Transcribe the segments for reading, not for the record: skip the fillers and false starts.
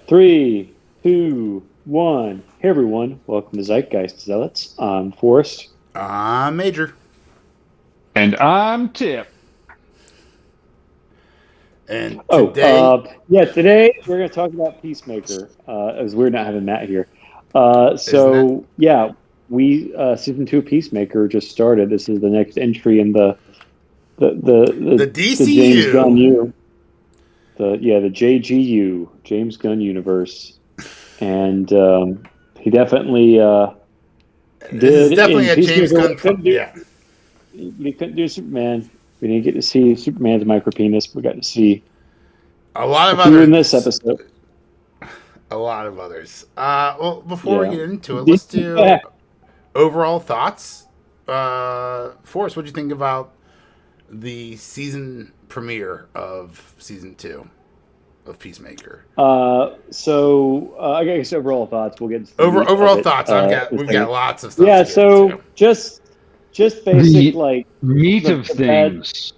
Three, two, one. Hey everyone, welcome to Zeitgeist Zealots. I'm Forrest. Major. And I'm Tip. And today, Today we're going to talk about Peacemaker. It was weird not having Matt here. isn't it? We season two of Peacemaker just started. This is the next entry in the The the James Gunn DCU. U, the JGU James Gunn universe, and he definitely This is did definitely in a James Peacemaker what Gunn. he couldn't do. Yeah. We couldn't do Superman. We didn't get to see Superman's micro penis. We got to see A lot a of few in this others. episode. A lot of others. Well, before we Yeah. get into it, let's do Yeah. overall thoughts. Forrest, what do you think about the season premiere of season 2 of Peacemaker? I guess overall thoughts. We'll get into the meat of Overall it thoughts. in a We've second. got lots of stuff Yeah. to get into. So just basic The like meat the, of the bad, things.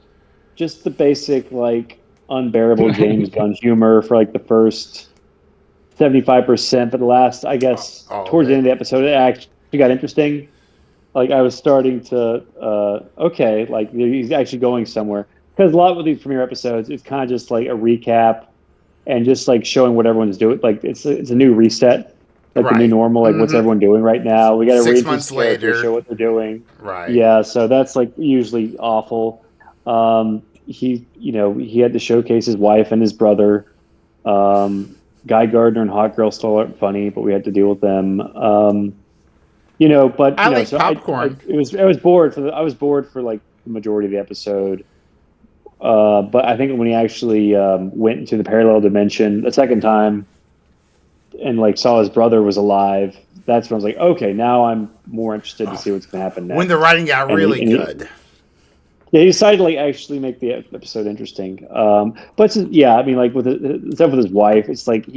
just the basic like unbearable James Gunn humor for like the first 75%. But the last, I guess, All of towards the end it. of the episode, it actually got interesting. Like I was starting to okay, like he's actually going somewhere because a lot of these premiere episodes, it's kind of just like a recap and just like showing what everyone's doing. Like it's a new reset, like the new Right. normal. Like what's Mm-hmm. everyone doing right now? We got to 6 months reintroduce characters, show later. what they're doing. Right. Yeah, so that's like usually awful. He had to showcase his wife and his brother. Guy Gardner and Hot Girl still aren't funny, but we had to deal with them. I like So I popcorn. I was bored for like the majority of the episode. But I think when he actually went into the parallel dimension the second time and like saw his brother was alive, that's when I was like, okay, now I'm more interested to Oh, see what's going to happen when the next. writing got And really good. yeah, he decided to like actually make the episode interesting. Yeah, I mean, like with the stuff with his wife, it's like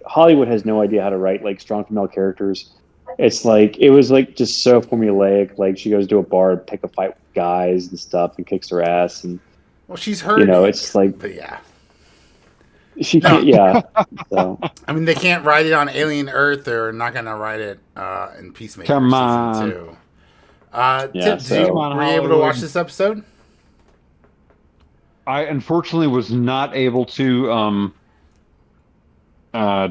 Hollywood has no idea how to write like strong female characters. It's like it was like just so formulaic. Like she goes to a bar to pick a fight with guys and stuff and kicks her ass, and Well, she's heard it's it, like but yeah. she No, can't. Yeah, so I mean they can't write it on Alien Earth. They're not gonna write it in Peacemaker Come season on. 2. yeah, Tip, Come so on, were you able to watch Hollywood. this episode? I unfortunately was not able to, uh,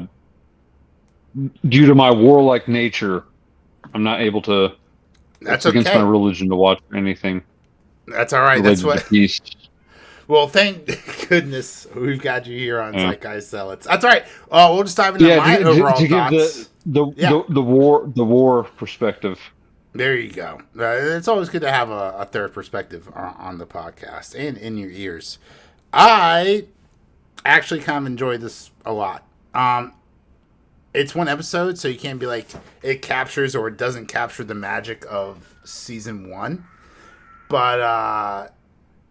due to my warlike nature, I'm not able to, That's it's against my okay. religion to watch anything That's all right. That's related to what. peace. Well, thank goodness we've got you here on Yeah. Zeitgeist Zealots. That's all right. We'll just dive into Yeah, my overall to give thoughts. Yeah, the war perspective. there you go. It's always good to have a third perspective on the podcast and in your ears. I actually kind of enjoyed this a lot. It's one episode, so you can't be like it captures or it doesn't capture the magic of season 1. But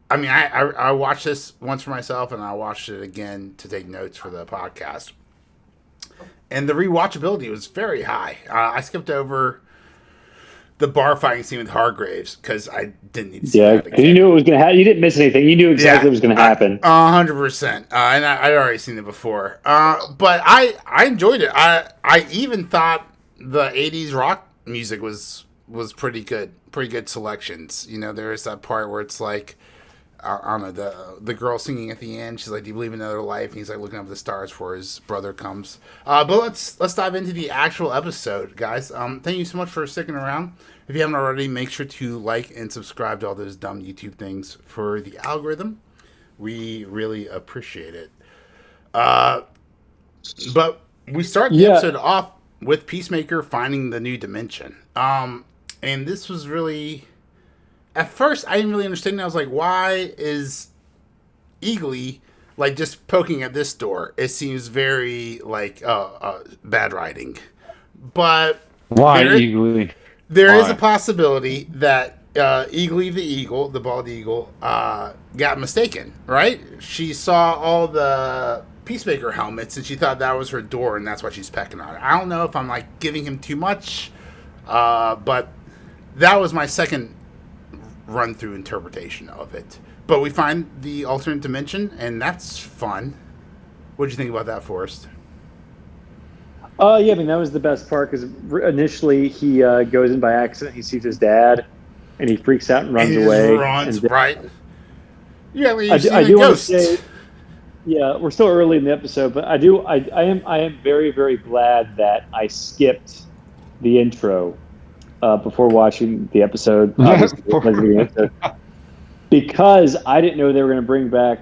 I mean, I watched this once for myself, and I watched it again to take notes for the podcast. And the rewatchability was very high. I skipped over the bar fighting scene with Hargraves because I didn't need to see yeah, that because you again. knew it was going to happen. You didn't miss anything. You knew exactly Yeah, what was going to happen. 100%. And I'd already seen it before. But I enjoyed it. I even thought the '80s rock music was pretty good. Pretty good selections. You know, there is that part where it's like I don't know, the girl singing at the end. She's like, "Do you believe in another life?" And he's like looking up at the stars before his brother comes. But let's dive into the actual episode, guys. Thank you so much for sticking around. If you haven't already, make sure to like and subscribe to all those dumb YouTube things for the algorithm. We really appreciate it. But we start the Yeah, episode off with Peacemaker finding the new dimension. And this was really at first I didn't really understand. I was like, why is Eagly like just poking at this door? It seems very like bad writing, but Why, there Eagly? there is a Why? possibility that Eagly the eagle, the bald eagle, got mistaken. Right? She saw all the Peacemaker helmets and she thought that was her door, and that's why she's pecking on it. I don't know if I'm like giving him too much, but that was my second run through interpretation of it. But we find the alternate dimension, and that's fun. What do you think about that, Forrest? Yeah, I mean that was the best part because initially he goes in by accident. He sees his dad, and he freaks out and And runs he just away. runs, And then right? Yeah, well, you've I seen a do want to ghost. say, yeah, we're still early in the episode, but I am very very glad that I skipped the intro before watching the episode. Obviously, because I didn't know they were going to bring back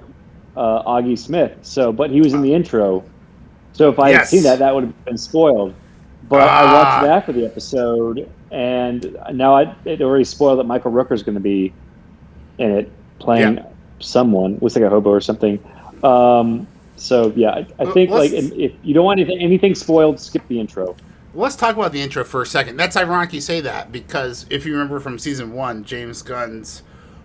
Augie Smith. So, but he was in the intro. So if I had seen that, Yes. that would have been spoiled. But I watched it Ah, after the episode, and now it already spoiled that Michael Rooker is going to be in it yeah. playing someone, looks like a hobo or something. So yeah, I think like Let's if you don't want anything spoiled, skip the intro. let's talk about the intro for a second. That's ironic you say that because if you remember from season one, James Gunn's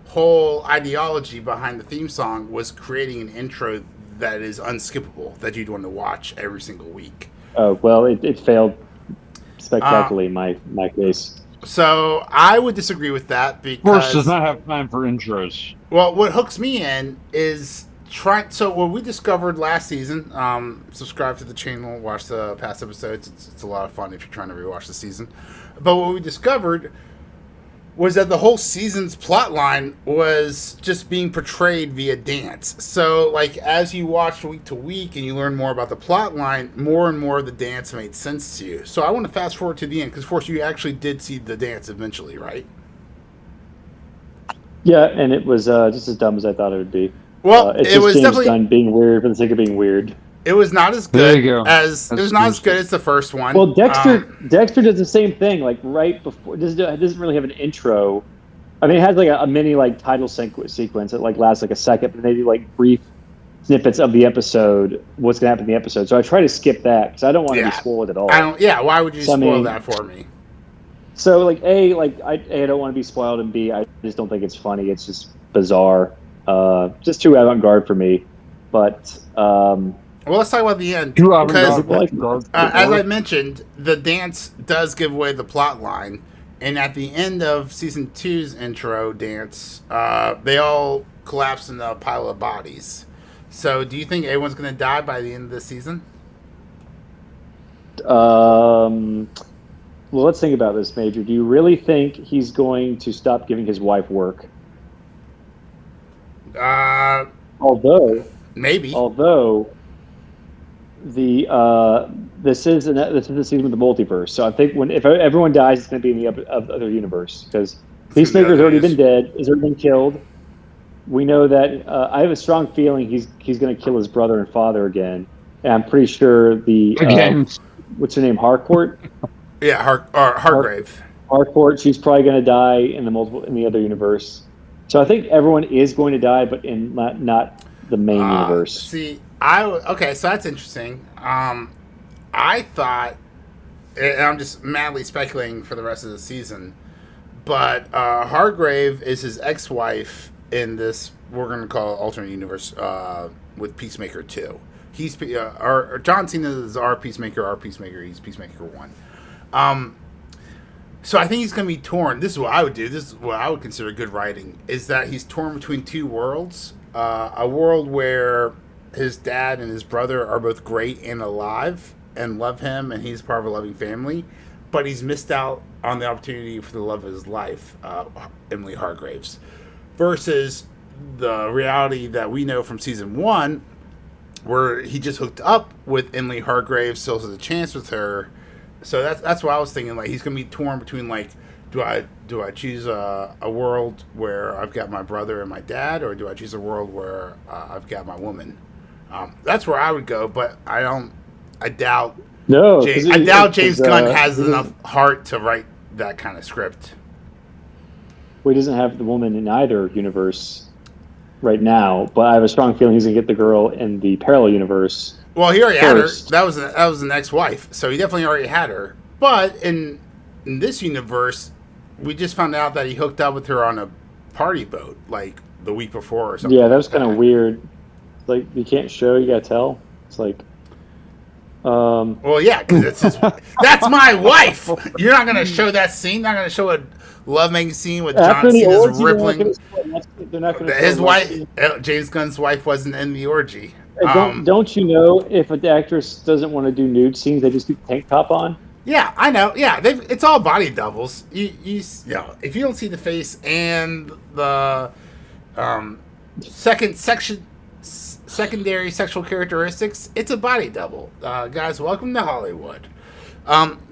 whole ideology behind the theme song was creating an intro that is unskippable that you'd want to watch every single week. Oh well, it failed Uh, spectacularly in my case. so I would disagree with that Force does because, not have time for intros. well, what hooks me in is trying. So what we discovered last season, subscribe to the channel, watch the past episodes. It's a lot of fun if you're trying to rewatch the season. But what we discovered was that the whole season's plot line was just being portrayed via dance. So, like, as you watch week to week and you learn more about the plot line, more and more of the dance made sense to you. So, I want to fast forward to the end because, of course, you actually did see the dance eventually, right? Yeah, and it was just as dumb as I thought it would be. Well, It's it just was James definitely, Gunn being weird for the sake of being weird. it was not as There you good go. as, it was That's not as James good Gunn. as the first one. Well, Dexter does the same thing. Like right before, it doesn't really have an intro. I mean, it has like a mini like title sequence that like lasts like a second, but they do like brief snippets of the episode, what's going to happen in the episode. So I try to skip that because I don't want to be Yeah. spoiled at all. I don't, yeah, why would you So, I spoil mean, that for me? So like I don't want to be spoiled, and B, I just don't think it's funny. It's just bizarre. Just too avant-garde for me. But Well, let's talk about the end. Too Because avant-garde. as I mentioned, the dance does give away the plot line. And at the end of season two's intro dance, they all collapse in a pile of bodies. So, do you think everyone's going to die by the end of the season? well, let's think about this, Major. Do you really think he's going to stop giving his wife work? Uh, Although maybe. although the this is the season with the multiverse. So I think if everyone dies, it's going to be in the other universe because Peacemaker's already been dead, has already been killed. We know that I have a strong feeling he's going to kill his brother and father again, and I'm pretty sure the Again. what's her name, Harcourt. Yeah, Hargrave. Harcourt, she's probably going to die in the other universe. So I think everyone is going to die, but in not the main universe. See, okay, so that's interesting. I thought, and I'm just madly speculating for the rest of the season, but Hargrave is his ex-wife in this, we're going to call it alternate universe, with Peacemaker 2. He's or John Cena is our Peacemaker, he's Peacemaker 1. So I think he's going to be torn. This is what I would do. This is what I would consider good writing, is that he's torn between two worlds. A world where his dad and his brother are both great and alive and love him, and he's part of a loving family, but he's missed out on the opportunity for the love of his life, Emily Hargraves, versus the reality that we know from season one, where he just hooked up with Emily Hargraves, still has a chance with her. So that's what I was thinking. Like, he's gonna be torn between, like, do I choose a world where I've got my brother and my dad, or do I choose a world where I've got my woman? That's where I would go, but I doubt. No, I doubt James Gunn has enough heart to write that kind of script. Well, he doesn't have the woman in either universe right now, but I have a strong feeling he's gonna get the girl in the parallel universe. Well, he already had her. First. That was an ex-wife, so he definitely already had her. But in this universe, we just found out that he hooked up with her on a party boat, like the week before or something. Yeah, that was kind of weird. Like, you can't show, you gotta tell. It's like, Well, yeah, because that's my wife. You're not gonna show that scene. Not gonna show a lovemaking scene with John after the Cena's orgy, rippling. they're not gonna His show wife, James Gunn's wife, wasn't in the orgy. Don't you know if an actress doesn't want to do nude scenes, they just keep the tank top on? Yeah, I know. Yeah, it's all body doubles. You know, if you don't see the face and the um, secondary sexual characteristics, it's a body double. Guys, welcome to Hollywood.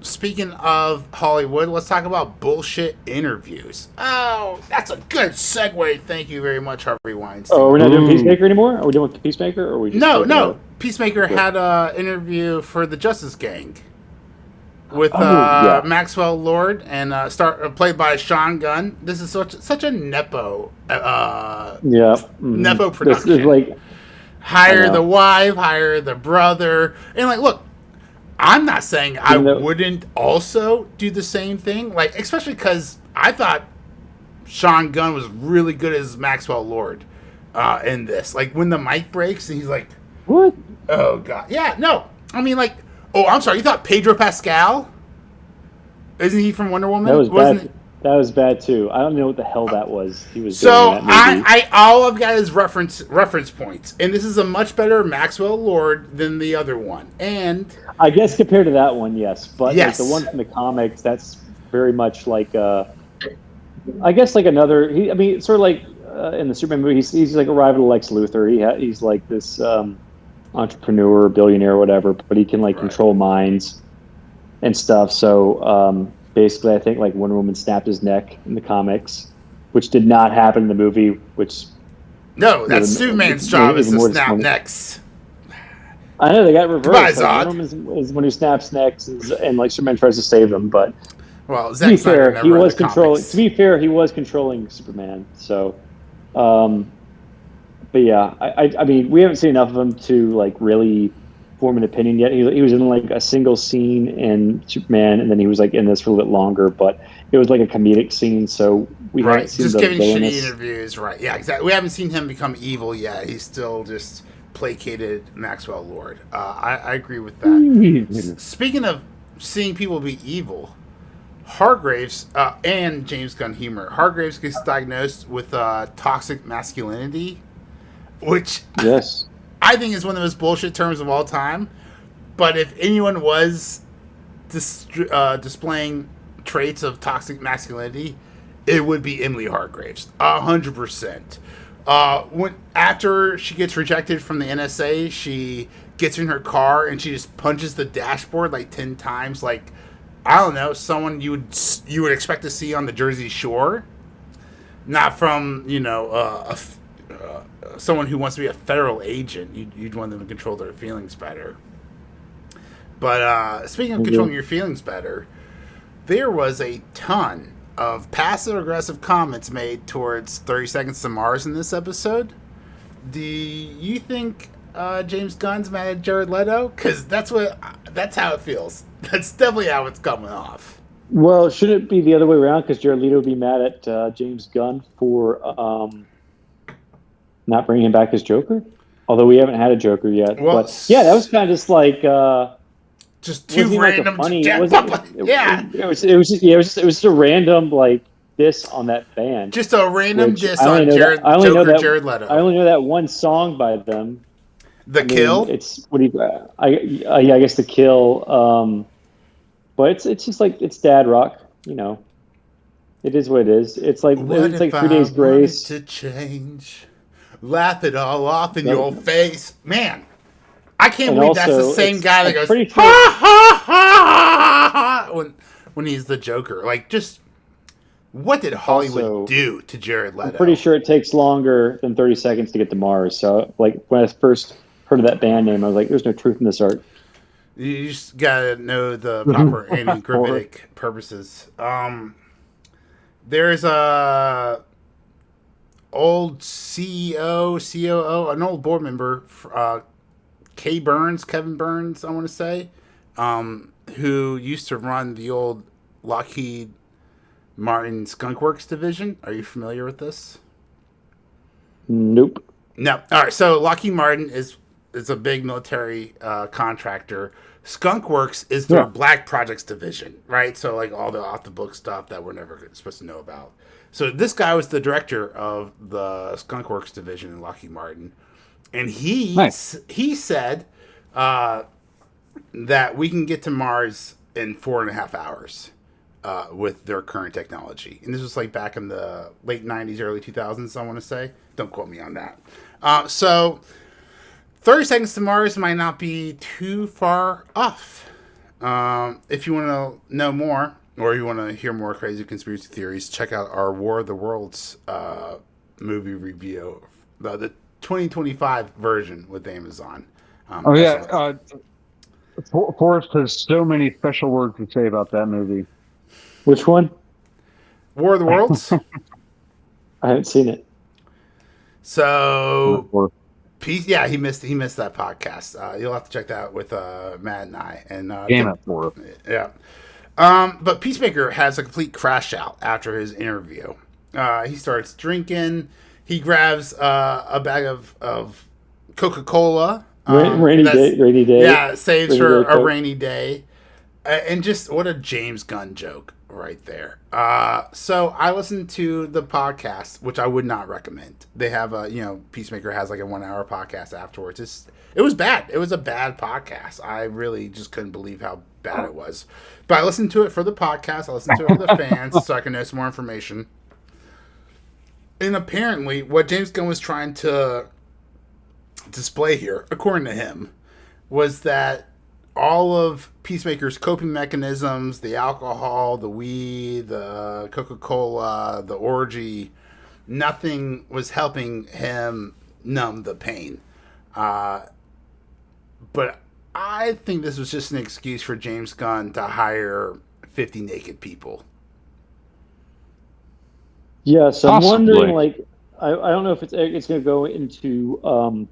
Speaking of Hollywood, let's talk about bullshit interviews. Oh, that's a good segue. Thank you very much, Harvey Weinstein. Oh, we're not doing Peacemaker anymore? Are we doing Peacemaker, or are we just No. Peacemaker had an interview for the Justice Gang with yeah. Maxwell Lord and played by Sean Gunn. This is such a nepo nepo production. This is like hire the wife, hire the brother, and like, look, I'm not saying I wouldn't also do the same thing, like, especially because I thought Sean Gunn was really good as Maxwell Lord in this. Like, when the mic breaks and he's like, what? Oh god, yeah, no, I mean, like, oh, I'm sorry, you thought Pedro Pascal? Isn't he from Wonder Woman? That was bad. That was bad too. I don't know what the hell that was. He was so doing in that movie. I all I've got is reference points, and this is a much better Maxwell Lord than the other one. And I guess compared to that one, yes, but yes. Like the one from the comics, that's very much like I guess like another. I mean, sort of like in the Superman movie, he's like a rival to Lex Luthor. He's like this entrepreneur, billionaire, whatever, but he can like control minds and stuff. So basically, I think like Wonder Woman snapped his neck in the comics, which dch not happen in the movie. Which that's Superman's job is to snap necks. I know they got reversed. Goodbye, like, Wonder Woman is when he snaps necks, and like Superman tries to save them. But well, to be fair, he was controlling. To be fair, he was controlling Superman. So, but yeah, I mean, we haven't seen enough of him to like really form an opinion yet. He was in like a single scene in Superman, and then he was like in this for a little bit longer, but it was like a comedic scene, so we haven't seen just the giving villainous. shitty interviews, right? Yeah, exactly. We haven't seen him become evil yet. He's still just placated Maxwell Lord. I agree with that. Speaking of seeing people be evil, Hargraves and James Gunn humor. Hargraves gets diagnosed with toxic masculinity, which Yes. I think is one of the most bullshit terms of all time. But if anyone was displaying traits of toxic masculinity, it would be Emily Hargraves, 100%. When after she gets rejected from the NSA, she gets in her car and she just punches the dashboard like 10 times, like, I don't know, someone you would expect to see on the Jersey Shore, not from someone who wants to be a federal agent. You'd want them to control their feelings better. But speaking of controlling your feelings better, there was a ton of passive-aggressive comments made towards 30 Seconds to Mars in this episode. Do you think James Gunn's mad at Jared Leto? Because that's how it feels. That's definitely how it's coming off. Well, should it be the other way around? Because Jared Leto would be mad at James Gunn for not bringing him back as Joker? Although we haven't had a Joker yet. Well, but yeah, that was kind of just like... just two random... It was just a random, like, diss on that band. Just a random diss on Jared Leto. I only know that one song by them. Kill? It's what do you? I guess The Kill. But it's just like it's dad rock, you know. It is what it is. It's like 3 Days Grace. To change, laugh it all off in your face, man. I can't believe that's the same guy that goes ha ha ha when he's the Joker. Like, just what did Hollywood do to Jared Leto? I'm pretty sure it takes longer than 30 seconds to get to Mars. So, like, when I first heard of that band name, I was like, "There's no truth in this art." You just gotta know the proper anti-gravitic purposes. There's a old CEO, COO, an old board member, Kevin Burns, I want to say, who used to run the old Lockheed Martin Skunk Works division. Are you familiar with this? Nope. No. All right. So Lockheed Martin is a big military contractor. Skunk Works is their Black Projects division, right? So like all the off the book stuff that we're never supposed to know about. So this guy was the director of the Skunk Works division in Lockheed Martin, and Nice. he said that we can get to Mars in 4.5 hours with their current technology. And this was like back in the late 90s, early 2000s, I want to say. Don't quote me on that. So 30 seconds to Mars might not be too far off. If you want to know more, or you want to hear more crazy conspiracy theories, check out our War of the Worlds movie review, the 2025 version with Amazon. Oh That's yeah, on. Forrest has so many special words to say about that movie. Which one? War of the Worlds. I haven't seen it. So, Or- yeah, he missed that podcast. You'll have to check that out with Matt and I. And Damn it, Forrest. yeah. But Peacemaker has a complete crash out after his interview. He starts drinking. He grabs a bag of Coca-Cola. Rainy day. Rainy day. Yeah, saves Rainy for day a Coke. rainy day. And just what a James Gunn joke right there. So I listened to the podcast, which I would not recommend. They have Peacemaker has like a 1 hour podcast afterwards. It was bad. It was a bad podcast. I really just couldn't believe how bad it was. But I listened to it for the podcast. I listened to it for the fans so I can know some more information. And apparently, what James Gunn was trying to display here, according to him, was that all of Peacemaker's coping mechanisms, the alcohol, the weed, the Coca-Cola, the orgy, nothing was helping him numb the pain. But I think this was just an excuse for James Gunn to hire 50 naked people. Yeah, so I'm Possibly. wondering, like, I don't know if it's going to go into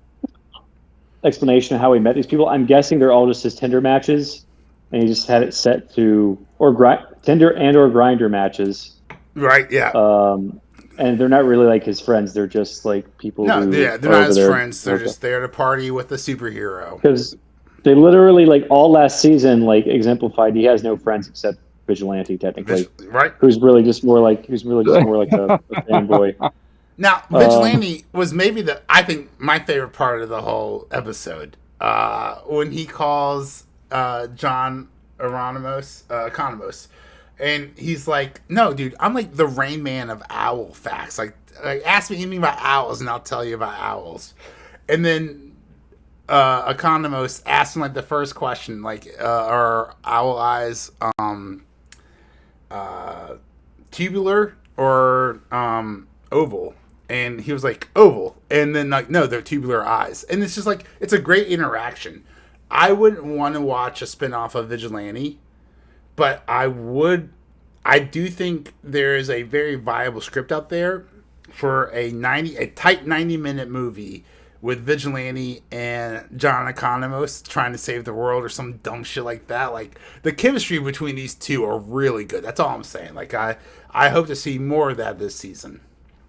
explanation of how he met these people. I'm guessing they're all just his Tinder matches, and he just had it set to Tinder and or Grinder matches. Right? Yeah. And they're not really like his friends. They're just like people. No, who yeah, they're are not over his there. friends. They're just there to party with a superhero. Because they literally, like, all last season, like, exemplified he has no friends except Vigilante, technically. Right? Who's really just more like a fanboy. Now, Vigilante was maybe I think my favorite part of the whole episode. When he calls John Economos, and he's like, "No, dude, I'm like the Rain Man of owl facts. Like ask me anything about owls, and I'll tell you about owls." And then Economos asks him like the first question, like, "Are owl eyes tubular or oval?" And he was like, oval. And then, like, no, they're tubular eyes. And it's just like, it's a great interaction. I wouldn't want to watch a spinoff of Vigilante, but I do think there is a very viable script out there for a tight 90-minute movie with Vigilante and John Economos trying to save the world or some dumb shit like that. Like, the chemistry between these two are really good. That's all I'm saying. Like, I hope to see more of that this season.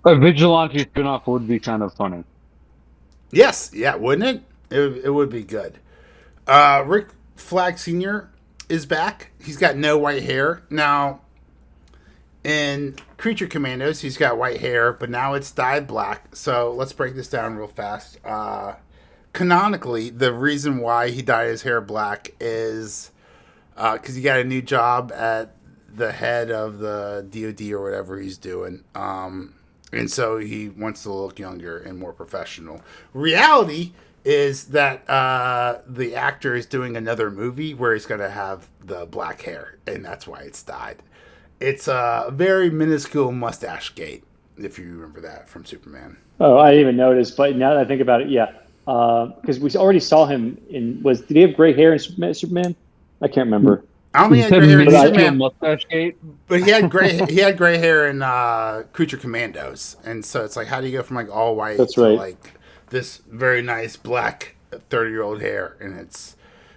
A Vigilante spinoff would be kind of funny. Yes, yeah, wouldn't it? It would be good. Rick Flag Sr. is back. He's got no white hair. Now, in Creature Commandos, he's got white hair, but now it's dyed black. So let's break this down real fast. Canonically, the reason why he dyed his hair black is because he got a new job at the head of the DoD or whatever he's doing. And so he wants to look younger and more professional. Reality is that the actor is doing another movie where he's going to have the black hair, and that's why it's dyed. It's a very minuscule mustache gate, if you remember that from Superman. Oh, I didn't even notice, but now that I think about it, yeah. Because we already saw him did he have gray hair in Superman? I can't remember. I don't think he had gray hair in Superman, mustache gate. but he had gray hair in Creature Commandos, and so it's like, how do you go from like all white That's to right. like this very nice black 30-year-old hair? And it's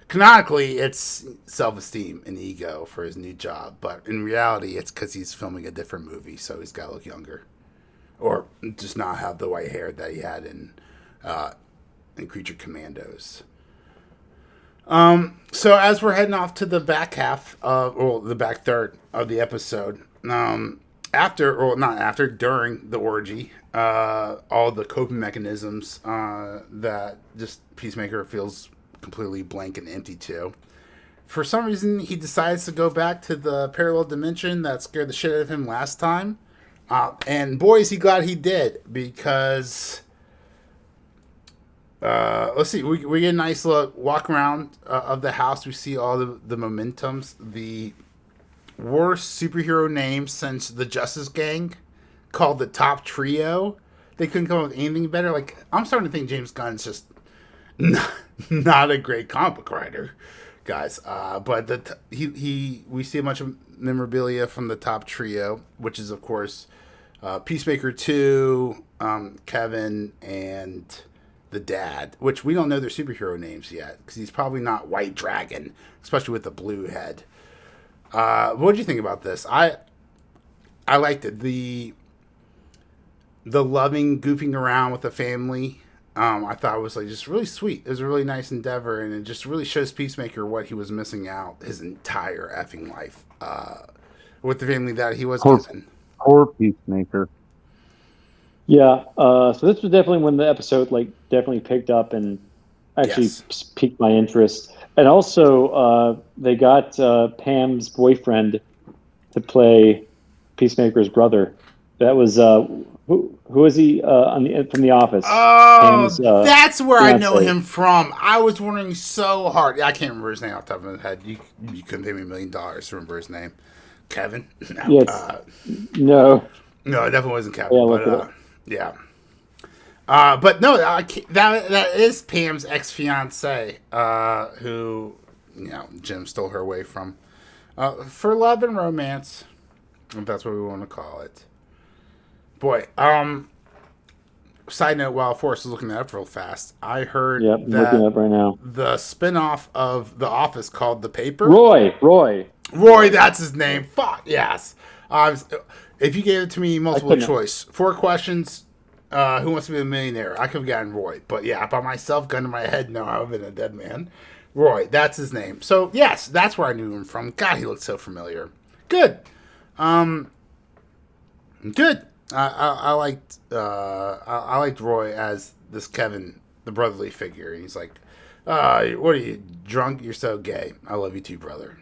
canonically it's self-esteem and ego for his new job, but in reality, it's because he's filming a different movie, so he's got to look younger, or just not have the white hair that he had in Creature Commandos. So as we're heading off to the back half the back third of the episode, during the orgy, all the coping mechanisms that just Peacemaker feels completely blank and empty to. For some reason, he decides to go back to the parallel dimension that scared the shit out of him last time. And boy, is he glad he did, because let's see, we get a nice look, walk around of the house. We see all the momentums, the worst superhero name since the Justice Gang, called the Top Trio. They couldn't come up with anything better. Like, I'm starting to think James Gunn's just not a great comic book writer, guys. But we see a bunch of memorabilia from the Top Trio, which is of course Peacemaker 2, Kevin, and the dad, which we don't know their superhero names yet, because he's probably not White Dragon, especially with the blue head. What did you think about this? I liked it. The loving goofing around with the family. I thought it was like just really sweet. It was a really nice endeavor, and it just really shows Peacemaker what he was missing out his entire effing life with the family that he was given. Poor Peacemaker. Yeah. So this was definitely when the episode definitely picked up and actually piqued my interest. And also, they got Pam's boyfriend to play Peacemaker's brother. That was who is he from The Office? Oh, Pam's, that's where fiance. I know him from. I was wondering so hard. I can't remember his name off the top of my head. You couldn't pay me $1 million to remember his name. Kevin? No. Yes. No. No, it definitely wasn't Kevin. Yeah, but no, that is Pam's ex-fiance, who, Jim stole her away from, for love and romance, if that's what we want to call it. Boy, side note, while Forrest is looking that up real fast, I heard that looking up right now. The spinoff of The Office called The Paper. Roy, that's his name. Fuck, yes. If you gave it to me multiple choice, 4 questions, who wants to be a millionaire? I could have gotten Roy. But yeah, by myself, gun to my head, no, I would have been a dead man. Roy, that's his name. So yes, that's where I knew him from. God, he looked so familiar. Good. Good. I liked Roy as this Kevin, the brotherly figure. He's like, what are you, drunk? You're so gay. I love you too, brother.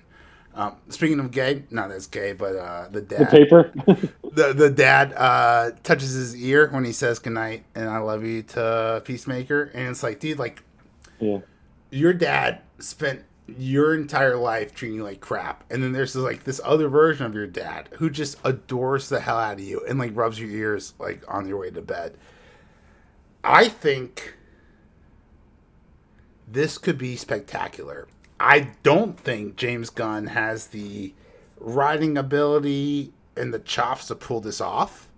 Speaking of gay, not as gay, but the dad. The paper? the dad touches his ear when he says goodnight and I love you to Peacemaker. And it's like, dude, your dad spent your entire life treating you like crap. And then there's this other version of your dad who just adores the hell out of you and rubs your ears on your way to bed. I think this could be spectacular. I don't think James Gunn has the writing ability and the chops to pull this off,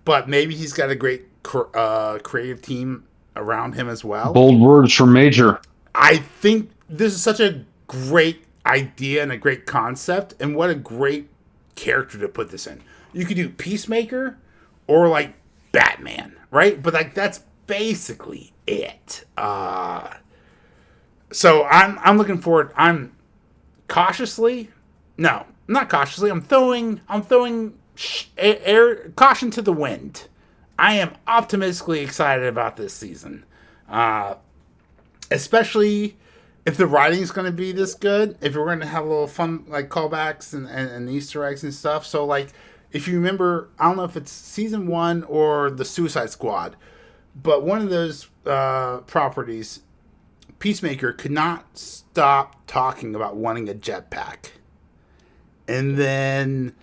but maybe he's got a great creative team around him as well. Bold words from Major. I think this is such a great idea and a great concept, and what a great character to put this in. You could do Peacemaker or Batman, right? But that's basically it. So I'm looking forward. I'm cautiously, no, not cautiously. I'm throwing air caution to the wind. I am optimistically excited about this season, especially if the writing is going to be this good. If we're going to have a little fun callbacks and Easter eggs and stuff. So if you remember, I don't know if it's season 1 or the Suicide Squad, but one of those properties, Peacemaker could not stop talking about wanting a jetpack. And then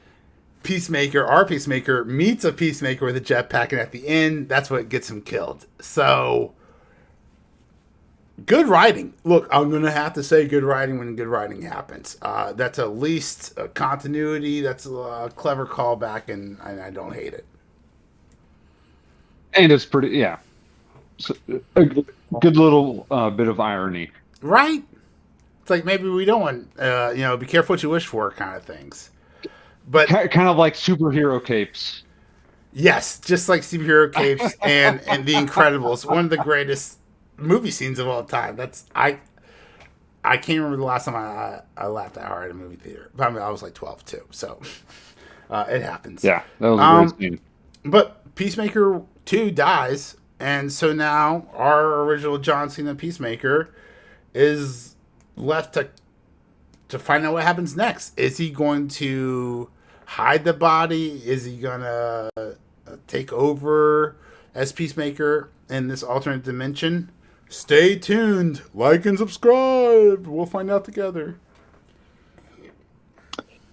our Peacemaker, meets a Peacemaker with a jetpack, and at the end, that's what gets him killed. So, good writing. Look, I'm going to have to say good writing when good writing happens. That's at least a continuity. That's a clever callback, and I don't hate it. And it's pretty, yeah. So, a good little bit of irony. Right? It's maybe we don't want, be careful what you wish for kind of things. But kind of like superhero capes. Yes, just like superhero capes and The Incredibles, one of the greatest movie scenes of all time. I can't remember the last time I laughed that hard at a movie theater. But I was 12 too. So It happens. Yeah, that was a great scene. But Peacemaker 2 dies, and so now our original John Cena Peacemaker is left to find out what happens next. Is he going to hide the body? Is he going to take over as Peacemaker in this alternate dimension? Stay tuned. Like and subscribe. We'll find out together.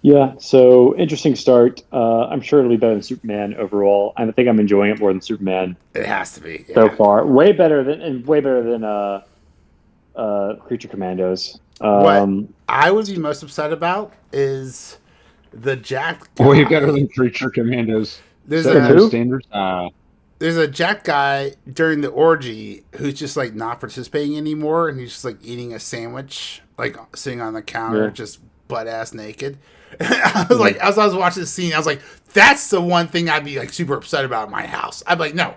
Yeah, so interesting start. I'm sure it'll be better than Superman overall. I think I'm enjoying it more than Superman It has to be. so far. Way better than Creature Commandos. What I would be most upset about is the Jack guy. Way better than Creature Commandos. There's standards. There's a Jack guy during the orgy who's just like not participating anymore, and he's just like eating a sandwich, like sitting on the counter, just butt ass naked. I was like, as I was watching the scene, I was like, that's the one thing I'd be like super upset about in my house. I'd be like, no,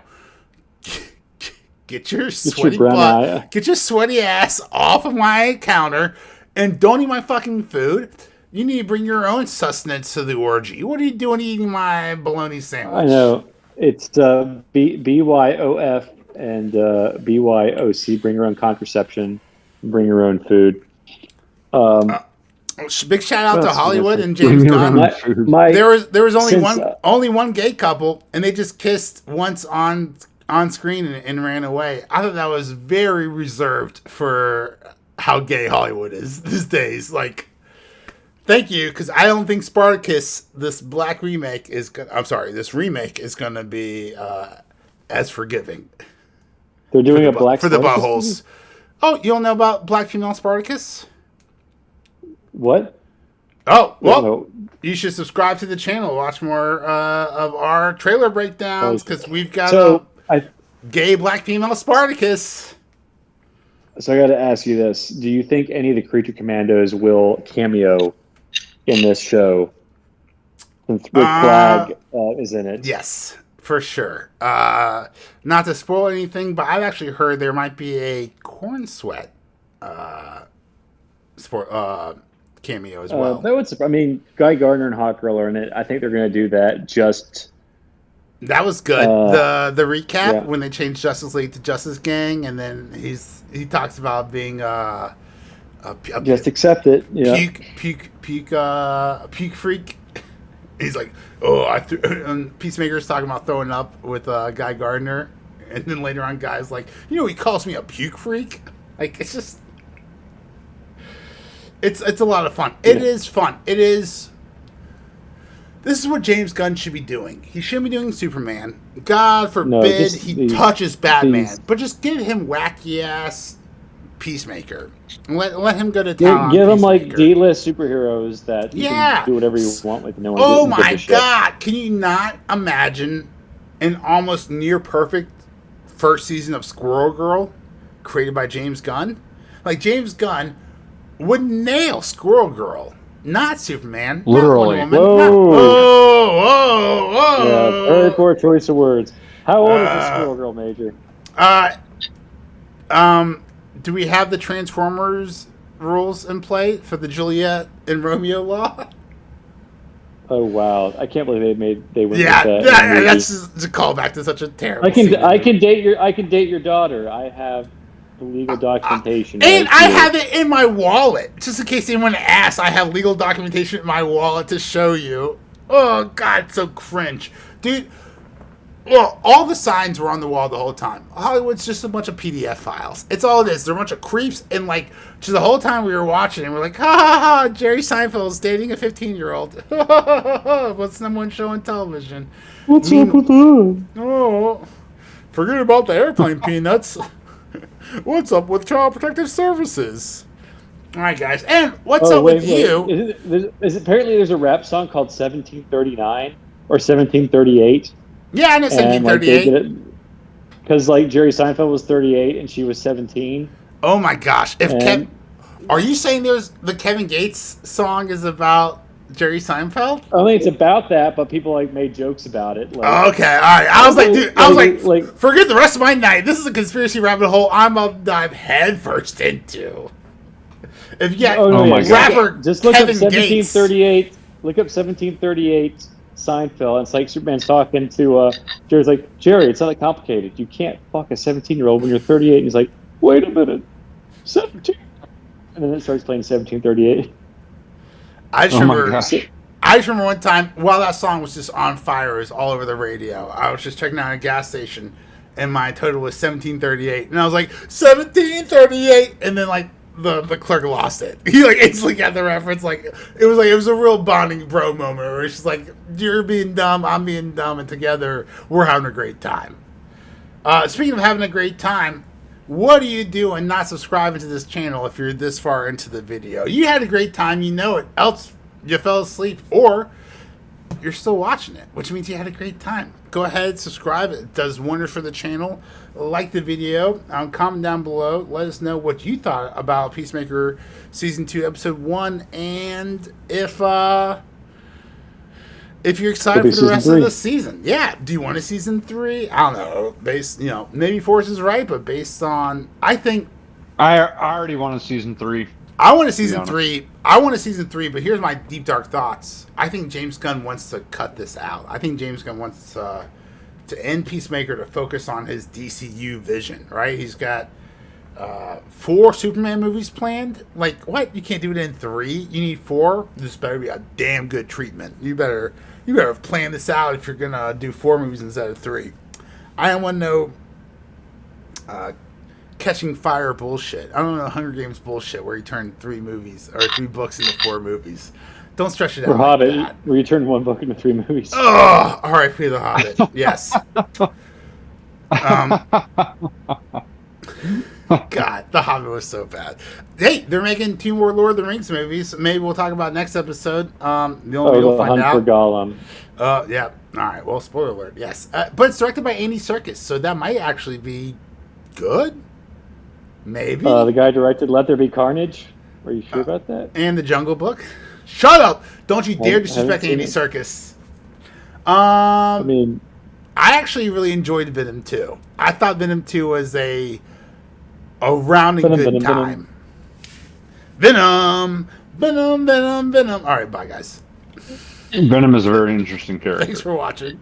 get your sweaty butt, get your sweaty ass off of my counter, and don't eat my fucking food. You need to bring your own sustenance to the orgy. What are you doing eating my bologna sandwich? I know. It's BYOF and BYOC. Bring your own contraception. Bring your own food. Big shout out to Hollywood and James Gunn. There was only one gay couple, and they just kissed once on screen and ran away. I thought that was very reserved for how gay Hollywood is these days. Like, thank you, because I don't think Spartacus, this remake is going to be as forgiving. They're doing a black for the buttholes. Oh, you don't know about Black Female Spartacus? What? Oh, well, you should subscribe to the channel. Watch more of our trailer breakdowns, because we've got gay Black Female Spartacus. So I got to ask you this. Do you think any of the Creature Commandos will cameo in this show? Since Rick Flag is in it. Yes, for sure. Not to spoil anything, but I've actually heard there might be a Corn Sweat cameo as well. Guy Gardner and Hawkgirl are in it. I think they're going to do that. That was good. The recap when they changed Justice League to Justice Gang, and then he talks about being just accept it. Yeah. Puke freak. He's like, and Peacemaker's talking about throwing up with Guy Gardner, and then later on, Guy's like, he calls me a puke freak. Like, it's just. It's a lot of fun. It is fun. This is what James Gunn should be doing. He shouldn't be doing Superman. God forbid he touches Batman. But just give him wacky ass Peacemaker. Let him go to town. Give him like D-list superheroes that you can do whatever you want with. No one. Oh my God! Can you not imagine an almost near perfect first season of Squirrel Girl created by James Gunn? Like, James Gunn would nail Squirrel Girl, not Superman. Literally. Not Wonder Woman. Whoa. Yeah, very poor choice of words. How old is the Squirrel Girl, Major? Do we have the Transformers rules in play for the Juliet and Romeo law? Oh wow! I can't believe they went. Yeah, with that that's just a callback to such a terrible. I can date your daughter. I have the legal documentation, and I have it in my wallet, just in case anyone asks. I have legal documentation in my wallet to show you. Oh God, so cringe, dude. Well, all the signs were on the wall the whole time. Hollywood's just a bunch of PDF files. It's all it is. They're a bunch of creeps, and like, just the whole time we were watching, and we're like, ha ha ha! Jerry Seinfeld's dating a 15-year-old. What's the number one show on television? What's up with that? Oh, forget about the airplane peanuts. What's up with Child Protective Services? All right, guys, and what's up with you? Apparently there's a rap song called 1739 or 1738. Yeah, I know 1738. Because Jerry Seinfeld was 38 and she was 17. Oh my gosh! Are you saying the Kevin Gates song is about Jerry Seinfeld? I think it's about that, but people made jokes about it. Okay, all right. I was like, dude, forget the rest of my night. This is a conspiracy rabbit hole I'm about to dive headfirst into. If you got my rapper God. Just look Kevin up 1738. Gates. Look up 1738 Seinfeld. And it's like Superman's talking to Jerry's like, Jerry, it's not that complicated. You can't fuck a 17-year-old when you're 38. And he's like, wait a minute, 17. And then it starts playing 1738. I just Oh my remember. gosh. I just remember one time while that song was just on fire, it was all over the radio. I was just checking out a gas station, and my total was 1738, and I was like 1738, and then like the clerk lost it. He like instantly got the reference. Like it was a real bonding bro moment where it's just like you're being dumb, I'm being dumb, and together we're having a great time. Speaking of having a great time, what do you do and not subscribing to this channel if you're this far into the video? You had a great time, you know it. Else you fell asleep, or you're still watching it, which means you had a great time. Go ahead, subscribe. It does wonders for the channel. Like the video. Comment down below. Let us know what you thought about Peacemaker Season 2, Episode 1, and if you're excited for the rest of the season. Yeah. Do you want a Season 3? I don't know. Maybe Force is right, but based on... I already wanted Season 3. I want a Season 3. I want a Season 3, but here's my deep, dark thoughts. I think James Gunn wants to cut this out. I think James Gunn wants to end Peacemaker to focus on his DCU vision, right? He's got 4 Superman movies planned. Like, what? You can't do it in 3? You need 4? This better be a damn good treatment. You better plan this out if you're going to do 4 movies instead of 3. I don't want no... Catching Fire bullshit. I don't know, Hunger Games bullshit where you turn 3 movies or 3 books into 4 movies. Don't stretch it out. Hobbit, where you turn 1 book into 3 movies. Oh, R.I.P. The Hobbit. Yes. God, The Hobbit was so bad. Hey, they're making 2 more Lord of the Rings movies. Maybe we'll talk about next episode. The only way we'll find out. For Gollum. Yeah. All right. Well, spoiler alert. Yes, but it's directed by Andy Serkis, so that might actually be good. Maybe. The guy directed Let There Be Carnage. Are you sure about that? And The Jungle Book. Shut up! Don't you dare disrespect Andy Serkis. I mean, I actually really enjoyed Venom 2. I thought Venom 2 was a rounding good time. Venom. All right, bye guys. Venom is a very interesting character. Thanks for watching.